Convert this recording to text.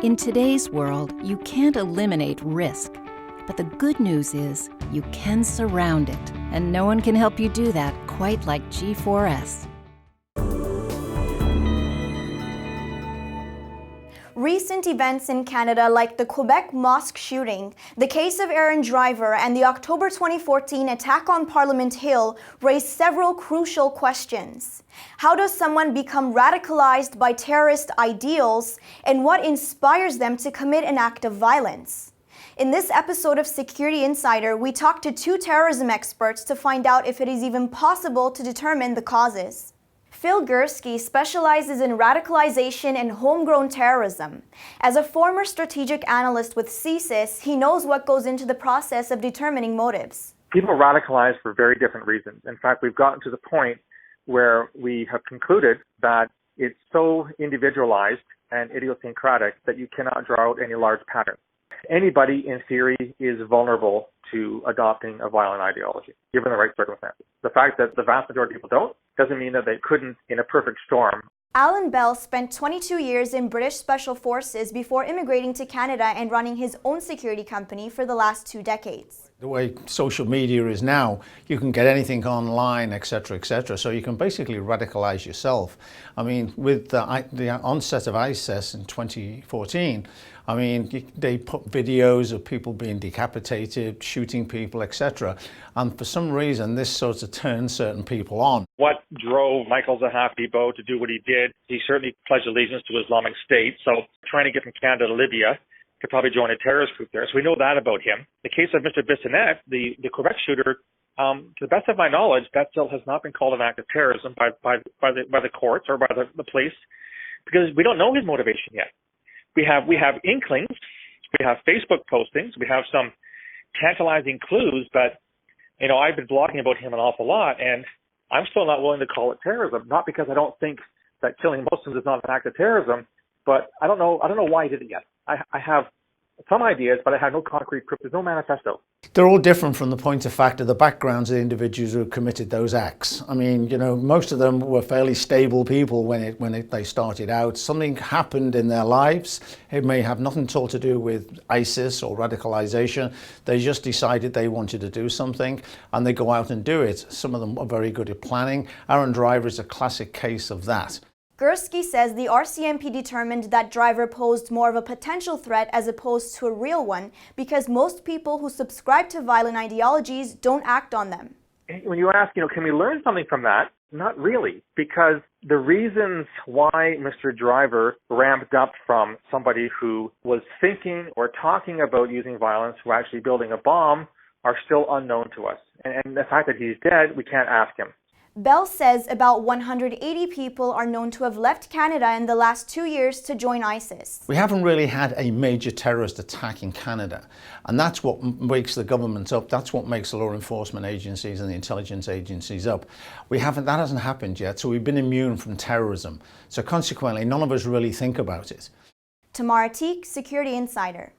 In today's world, you can't eliminate risk. But the good news is you can surround it, and no one can help you do that quite like G4S. Recent events in Canada like the Quebec mosque shooting, the case of Aaron Driver, and the October 2014 attack on Parliament Hill raised several crucial questions. How does someone become radicalized by terrorist ideals, and what inspires them to commit an act of violence? In this episode of Security Insider, we talked to two terrorism experts to find out if it is even possible to determine the causes. Phil Gursky specializes in radicalization and homegrown terrorism. As a former strategic analyst with CSIS, he knows what goes into the process of determining motives. People radicalize for very different reasons. In fact, we've gotten to the point where we have concluded that it's so individualized and idiosyncratic that you cannot draw out any large pattern. Anybody, in theory, is vulnerable to adopting a violent ideology, given the right circumstances. The fact that the vast majority of people don't doesn't mean that they couldn't in a perfect storm. Alan Bell spent 22 years in British Special Forces before immigrating to Canada and running his own security company for the last 2 decades. The way social media is now, you can get anything online, etc., etc. So you can basically radicalize yourself. I mean, with the onset of ISIS in 2014, I mean, they put videos of people being decapitated, shooting people, etc. And for some reason, this sort of turned certain people on. What drove Michael Zahafi-Bo to do what he did? He certainly pledged allegiance to Islamic State. So trying to get from Canada to Libya, could probably join a terrorist group there. So we know that about him. The case of Mr. Bissonnette, the Quebec shooter, to the best of my knowledge, that still has not been called an act of terrorism by the courts or by the police, because we don't know his motivation yet. We have inklings, we have Facebook postings, we have some tantalizing clues, but I've been blogging about him an awful lot, and I'm still not willing to call it terrorism. Not because I don't think that killing Muslims is not an act of terrorism, but I don't know why he did it yet. I have some ideas, but I have no concrete proof. There's no manifesto. They're all different from the point of fact of the backgrounds of the individuals who committed those acts. I mean, most of them were fairly stable people when they started out. Something happened in their lives. It may have nothing at all to do with ISIS or radicalization. They just decided they wanted to do something, and they go out and do it. Some of them are very good at planning. Aaron Driver is a classic case of that. Gursky says the RCMP determined that Driver posed more of a potential threat as opposed to a real one because most people who subscribe to violent ideologies don't act on them. When you ask, can we learn something from that? Not really, because the reasons why Mr. Driver ramped up from somebody who was thinking or talking about using violence to actually building a bomb are still unknown to us. And the fact that he's dead, we can't ask him. Bell says about 180 people are known to have left Canada in the last 2 years to join ISIS. We haven't really had a major terrorist attack in Canada, and that's what wakes the government up. That's what makes the law enforcement agencies and the intelligence agencies up. That hasn't happened yet, so we've been immune from terrorism. So consequently, none of us really think about it. Tamara Teague, Security Insider.